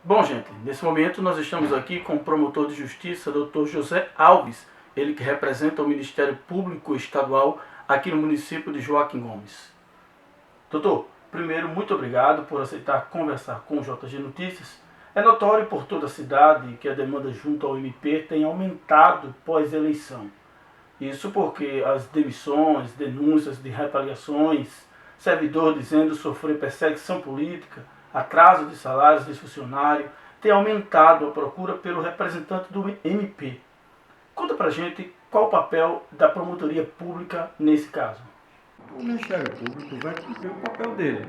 Bom, gente, nesse momento nós estamos aqui com o promotor de justiça, Dr. José Alves, ele que representa o Ministério Público Estadual aqui no município de Joaquim Gomes. Doutor, primeiro, muito obrigado por aceitar conversar com o JG Notícias. É notório por toda a cidade que a demanda junto ao MP tem aumentado pós-eleição. Isso porque as demissões, denúncias de retaliações, servidor dizendo sofrer perseguição política, atraso de salários de funcionário, tem aumentado a procura pelo representante do MP. Conta pra gente qual o papel da promotoria pública nesse caso. O Ministério Público vai cumprir o papel dele.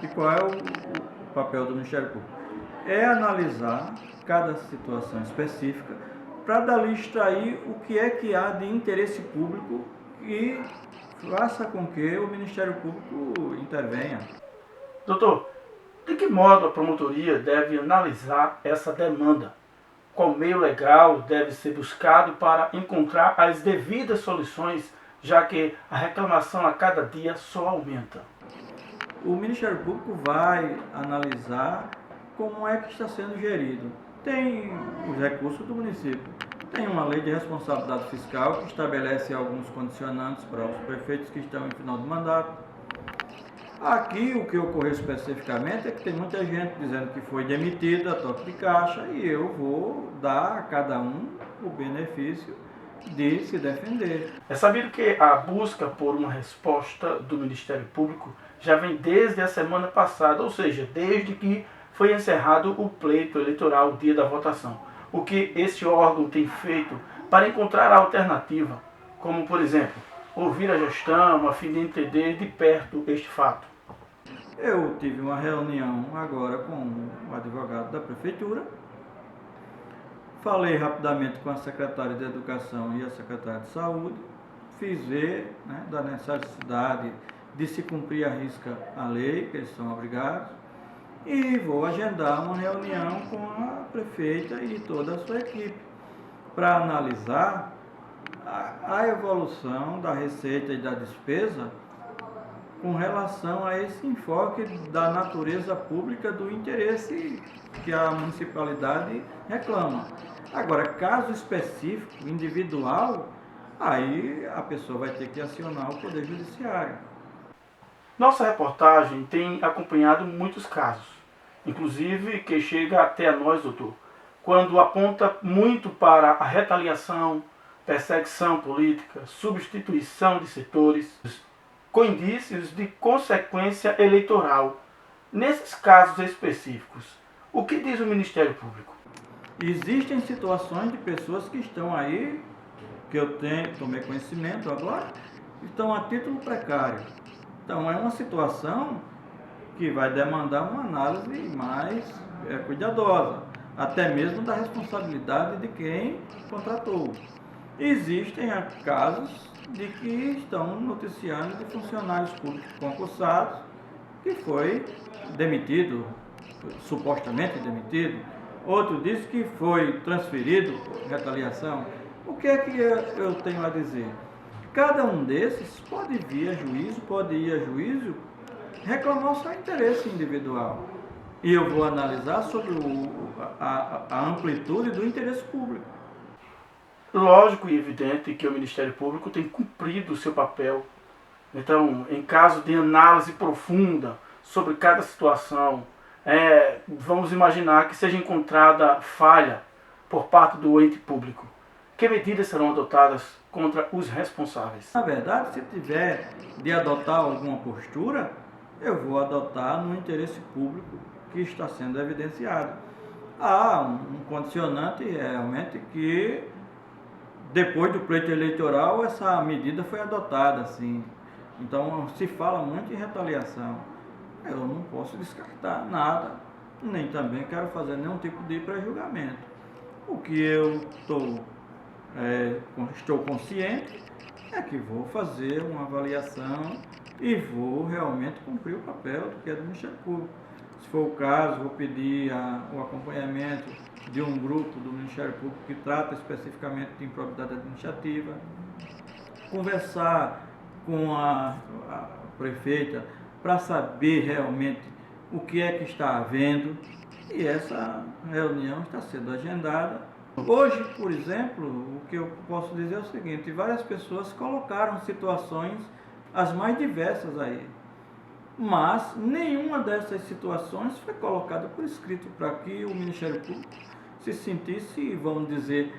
E qual é o papel do Ministério Público? É analisar cada situação específica para dali extrair o que é que há de interesse público e faça com que o Ministério Público intervenha. Doutor, de que modo a promotoria deve analisar essa demanda? Qual meio legal deve ser buscado para encontrar as devidas soluções, já que a reclamação a cada dia só aumenta? O Ministério Público vai analisar como é que está sendo gerido. Tem os recursos do município, tem uma lei de responsabilidade fiscal que estabelece alguns condicionantes para os prefeitos que estão em final de mandato. Aqui o que ocorreu especificamente é que tem muita gente dizendo que foi demitida a toque de caixa e eu vou dar a cada um o benefício de se defender. É sabido que a busca por uma resposta do Ministério Público já vem desde a semana passada, ou seja, desde que foi encerrado o pleito eleitoral, o dia da votação. O que esse órgão tem feito para encontrar a alternativa, como, por exemplo, ouvir a gestão a fim de entender de perto este fato. Eu tive uma reunião agora com o advogado da prefeitura, falei rapidamente com a secretária de Educação e a secretária de Saúde, fiz ver, da necessidade de se cumprir à risca a lei, que eles são obrigados, e vou agendar uma reunião com a prefeita e toda a sua equipe para analisar a evolução da receita e da despesa com relação a esse enfoque da natureza pública do interesse que a municipalidade reclama. Agora, caso específico, individual, aí a pessoa vai ter que acionar o Poder Judiciário. Nossa reportagem tem acompanhado muitos casos, inclusive que chega até a nós, doutor, quando aponta muito para a retaliação, perseguição política, substituição de setores, com indícios de consequência eleitoral. Nesses casos específicos, o que diz o Ministério Público? Existem situações de pessoas que estão aí, que eu tomei conhecimento agora, estão a título precário. Então é uma situação que vai demandar uma análise mais cuidadosa, até mesmo da responsabilidade de quem contratou. Existem casos de que estão noticiando de funcionários públicos concursados que foi demitido, supostamente demitido. Outro disse que foi transferido por retaliação. O que é que eu tenho a dizer? Cada um desses pode vir a juízo, pode ir a juízo, reclamar o seu interesse individual. E eu vou analisar sobre a amplitude do interesse público. Lógico e evidente que o Ministério Público tem cumprido o seu papel. Então, em caso de análise profunda sobre cada situação, vamos imaginar que seja encontrada falha por parte do ente público. Que medidas serão adotadas contra os responsáveis? Na verdade, se tiver de adotar alguma postura, eu vou adotar no interesse público que está sendo evidenciado. Há um condicionante realmente que depois do pleito eleitoral essa medida foi adotada, assim. Então se fala muito em retaliação. Eu não posso descartar nada, nem também quero fazer nenhum tipo de pré-julgamento. O que eu estou consciente é que vou fazer uma avaliação e vou realmente cumprir o papel do que é do Ministério Público. Se for o caso, vou pedir o acompanhamento de um grupo do Ministério Público que trata especificamente de improbidade administrativa, conversar com a prefeita para saber realmente o que é que está havendo, e essa reunião está sendo agendada. Hoje, por exemplo, o que eu posso dizer é o seguinte: várias pessoas colocaram situações as mais diversas aí, mas nenhuma dessas situações foi colocada por escrito para que o Ministério Público se sentisse, vamos dizer,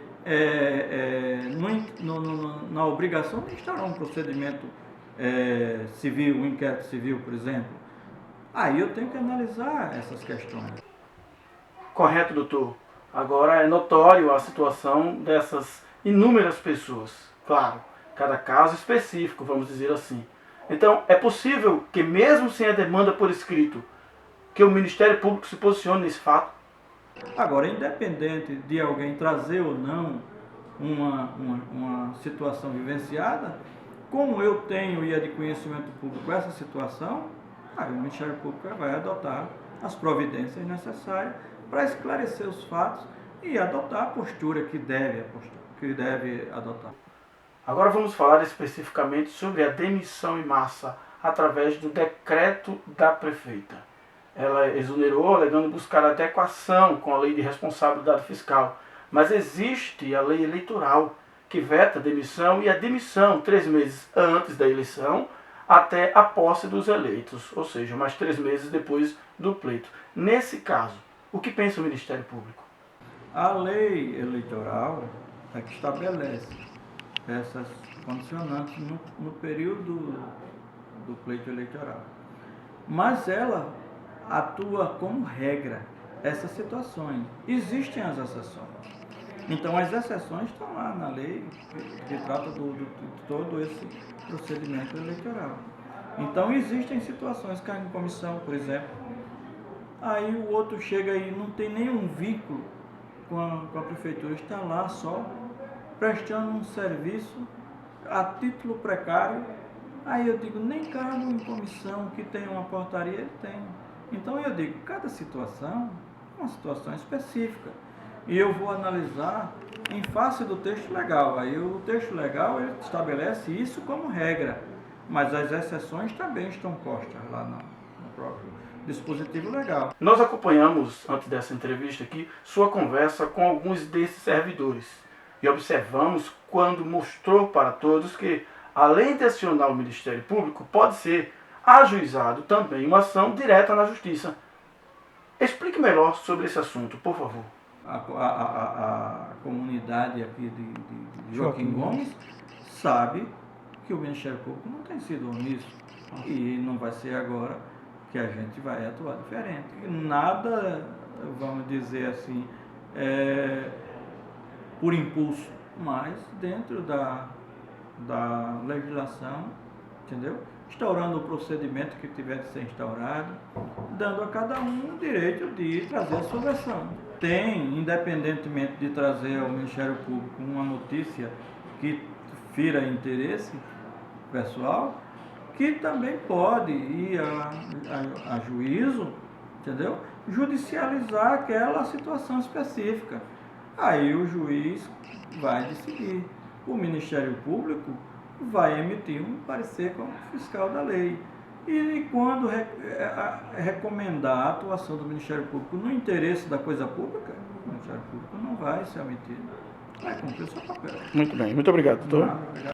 na obrigação de instaurar um procedimento civil, um inquérito civil, por exemplo. Aí eu tenho que analisar essas questões. Correto, doutor. Agora é notório a situação dessas inúmeras pessoas. Claro, cada caso específico, vamos dizer assim. Então, é possível que mesmo sem a demanda por escrito, que o Ministério Público se posicione nesse fato? Agora, independente de alguém trazer ou não uma situação vivenciada, como eu tenho e é de conhecimento público essa situação, aí o Ministério Público vai adotar as providências necessárias para esclarecer os fatos e adotar a postura que deve adotar. Agora vamos falar especificamente sobre a demissão em massa através do decreto da prefeita. Ela exonerou alegando buscar adequação com a lei de responsabilidade fiscal, mas existe a lei eleitoral que veta a demissão e a demissão 3 meses antes da eleição até a posse dos eleitos, ou seja, mais 3 meses depois do pleito. Nesse caso, o que pensa o Ministério Público? A lei eleitoral é que estabelece essas condicionantes no período do pleito eleitoral. Mas ela atua como regra essas situações. Existem as exceções. Então as exceções estão lá na lei que trata de todo esse procedimento eleitoral. Então existem situações, cargo de comissão, por exemplo, aí o outro chega e não tem nenhum vínculo com a prefeitura, está lá só prestando um serviço a título precário. Aí eu digo, nem cargo em comissão que tem uma portaria ele tem. Então eu digo, cada situação é uma situação específica. E eu vou analisar em face do texto legal. Aí o texto legal ele estabelece isso como regra, mas as exceções também estão postas lá no próprio dispositivo legal. Nós acompanhamos, antes dessa entrevista aqui, sua conversa com alguns desses servidores e observamos quando mostrou para todos que, além de acionar o Ministério Público, pode ser ajuizado também uma ação direta na Justiça. Explique melhor sobre esse assunto, por favor. A comunidade aqui de Joaquim Gomes sabe que o Ministério Público não tem sido omisso e não vai ser agora que a gente vai atuar diferente. Nada, vamos dizer assim, por impulso, mas dentro da legislação, entendeu? Instaurando o procedimento que tiver de ser instaurado, dando a cada um o direito de trazer a sua versão. Tem, independentemente de trazer ao Ministério Público uma notícia que fira interesse pessoal, que também pode ir a juízo, entendeu? Judicializar aquela situação específica. Aí o juiz vai decidir. O Ministério Público vai emitir um parecer como fiscal da lei. E quando recomendar a atuação do Ministério Público no interesse da coisa pública, o Ministério Público não vai se omitir. Vai cumprir o seu papel. Muito bem, muito obrigado, doutor.